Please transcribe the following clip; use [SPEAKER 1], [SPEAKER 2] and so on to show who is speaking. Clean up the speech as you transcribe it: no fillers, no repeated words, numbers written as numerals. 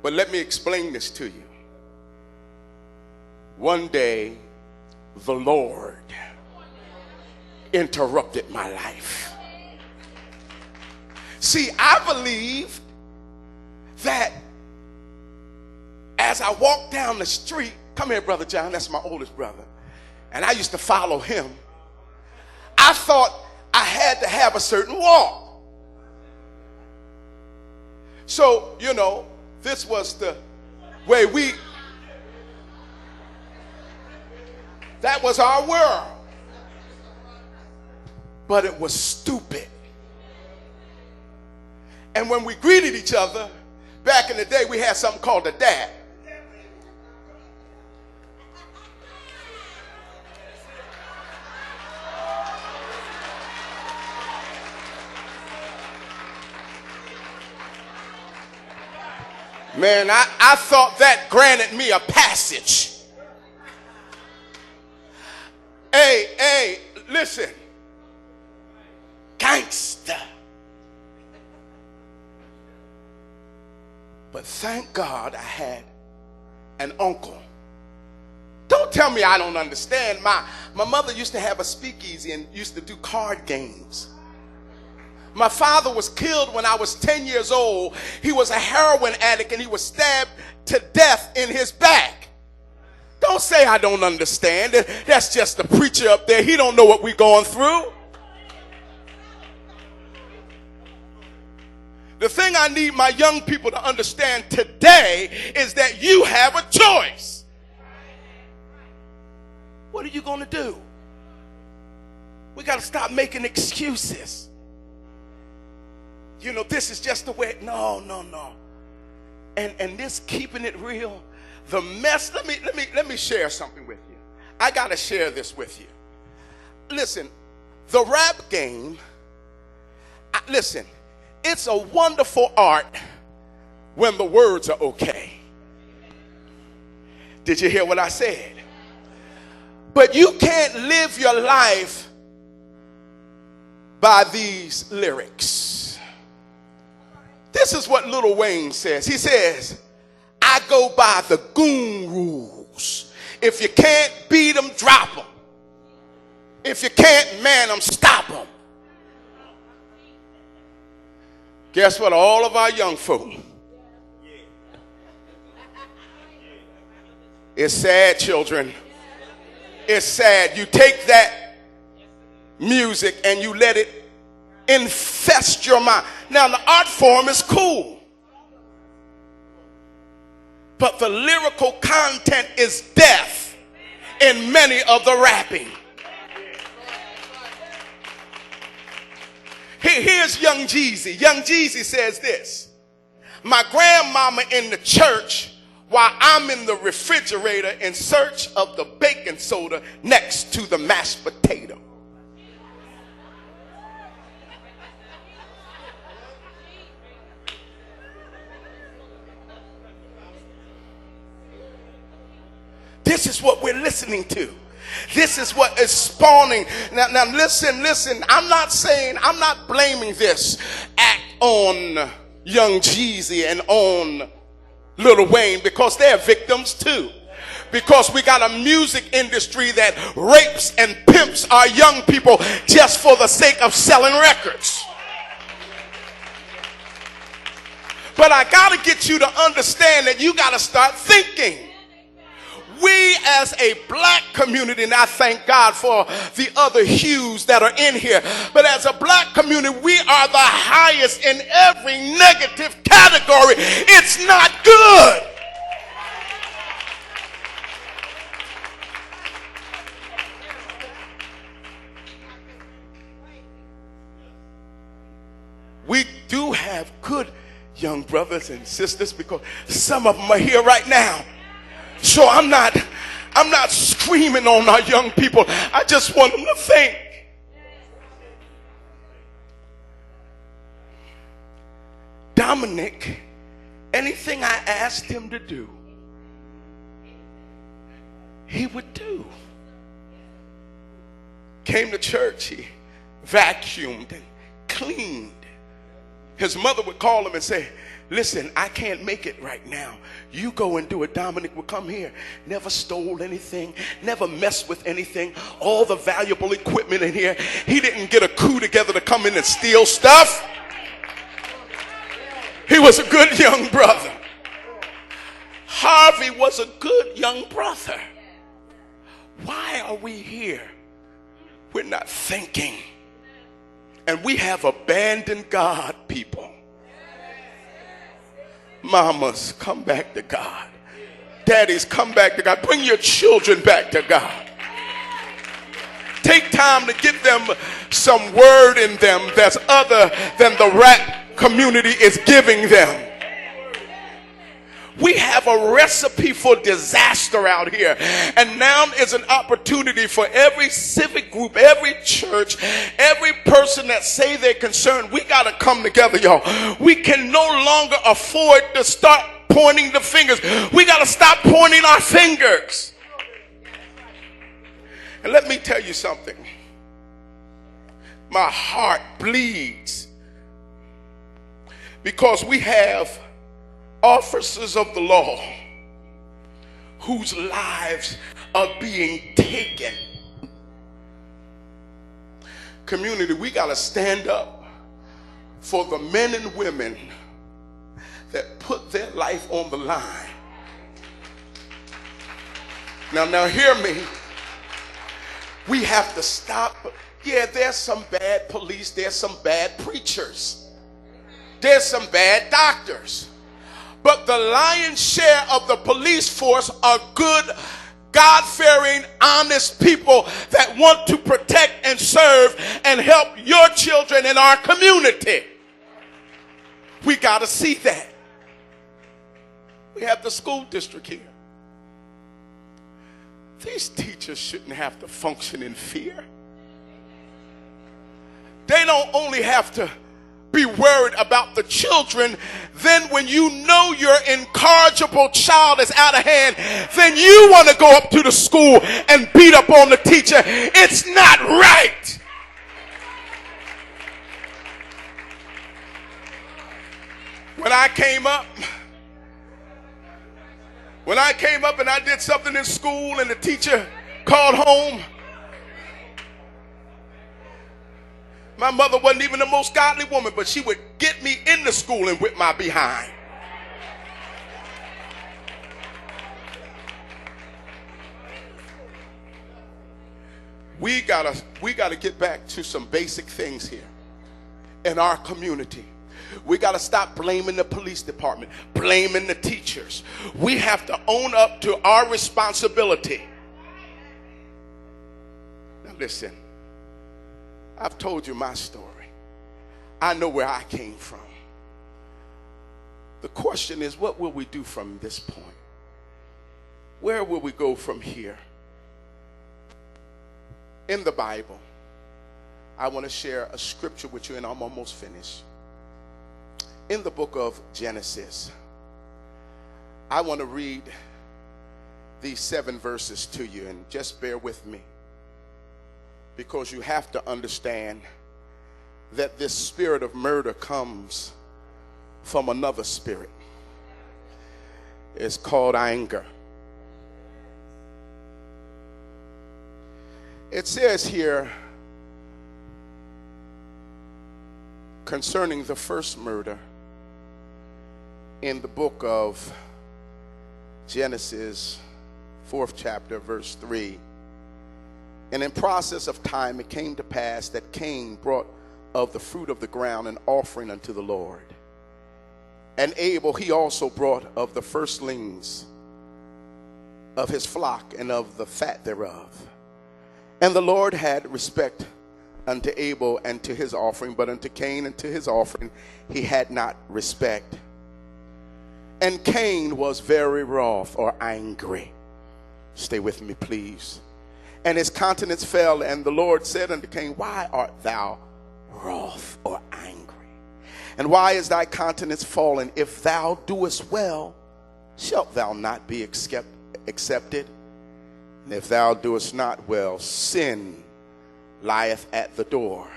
[SPEAKER 1] But let me explain this to you. One day, the Lord interrupted my life. See, I believe that as I walked down the street, come here, Brother John, that's my oldest brother, and I used to follow him. I thought I had to have a certain walk. So, you know, this was the way that was our world. But it was stupid. And when we greeted each other, back in the day, we had something called a dab. Man, I thought that granted me a passage. Hey, listen. Gangster. But thank God I had an uncle. Don't tell me I don't understand. My mother used to have a speakeasy and used to do card games. My father was killed when I was 10 years old. He was a heroin addict and he was stabbed to death in his back. Don't say I don't understand. That's just the preacher up there. He don't know what we're going through. The thing I need my young people to understand today is that you have a choice. What are you going to do? We got to stop making excuses. You know, this is just the way. No. And this keeping it real, the mess. Let me share something with you. I got to share this with you. Listen, the rap game, listen, it's a wonderful art when the words are okay. Did you hear what I said? But you can't live your life by these lyrics. This is what Lil Wayne says. He says, I go by the goon rules. If you can't beat them, drop them. If you can't man them, stop them. Guess what? All of our young folk. It's sad, children. It's sad. You take that music and you let it infest your mind. Now, the art form is cool, but the lyrical content is death in many of the rapping. Here's Young Jeezy. Young Jeezy says this: my grandmama in the church while I'm in the refrigerator in search of the baking soda next to the mashed potato. This is what we're listening to. This is what is spawning. Now listen. I'm not blaming this act on Young Jeezy and on Lil Wayne, because they're victims too. Because we got a music industry that rapes and pimps our young people just for the sake of selling records. But I got to get you to understand that you got to start thinking. We as a black community, and I thank God for the other hues that are in here, but as a black community, we are the highest in every negative category. It's not good. We do have good young brothers and sisters, because some of them are here right now. So I'm not screaming on our young people. I just want them to think. Dominic, anything I asked him to do, he would do. Came to church, he vacuumed and cleaned. His mother would call him and say, Listen, I can't make it right now. You go and do it. Dominic will come here. Never stole anything. Never messed with anything. All the valuable equipment in here. He didn't get a crew together to come in and steal stuff. He was a good young brother. Harvey was a good young brother. Why are we here? We're not thinking. And we have abandoned God, people. Mamas, come back to God. Daddies, come back to God. Bring your children back to God. Take time to give them some word in them that's other than the rap community is giving them. We have a recipe for disaster out here. And now is an opportunity for every civic group, every church, every person that say they're concerned. We got to come together, y'all. We can no longer afford to start pointing the fingers. We got to stop pointing our fingers. And let me tell you something. My heart bleeds because we have officers of the law whose lives are being taken. Community, we got to stand up for the men and women that put their life on the line. Now hear me. We have to stop. Yeah, there's some bad police, there's some bad preachers, there's some bad doctors. But the lion's share of the police force are good, God-fearing, honest people that want to protect and serve and help your children in our community. We got to see that. We have the school district here. These teachers shouldn't have to function in fear. They don't only have to be worried about the children. Then when you know your incorrigible child is out of hand, then you want to go up to the school and beat up on the teacher. It's not right. When I came up and I did something in school and the teacher called home, my mother wasn't even the most godly woman, but she would get me into school and whip my behind. We gotta get back to some basic things here in our community. We got to stop blaming the police department, blaming the teachers. We have to own up to our responsibility. Now listen, I've told you my story. I know where I came from. The question is, what will we do from this point? Where will we go from here? In the Bible, I want to share a scripture with you, and I'm almost finished. In the book of Genesis, I want to read these 7 verses to you, and just bear with me, because you have to understand that this spirit of murder comes from another spirit. It's called anger. It says here concerning the first murder in the book of Genesis, 4th chapter, verse 3. And in process of time it came to pass that Cain brought of the fruit of the ground an offering unto the Lord. And Abel he also brought of the firstlings of his flock and of the fat thereof. And the Lord had respect unto Abel and to his offering, but unto Cain and to his offering he had not respect. And Cain was very wroth, or angry. Stay with me, please. And his countenance fell, and the Lord said unto Cain, why art thou wroth, or angry? And why is thy countenance fallen? If thou doest well, shalt thou not be accepted? And if thou doest not well, sin lieth at the door,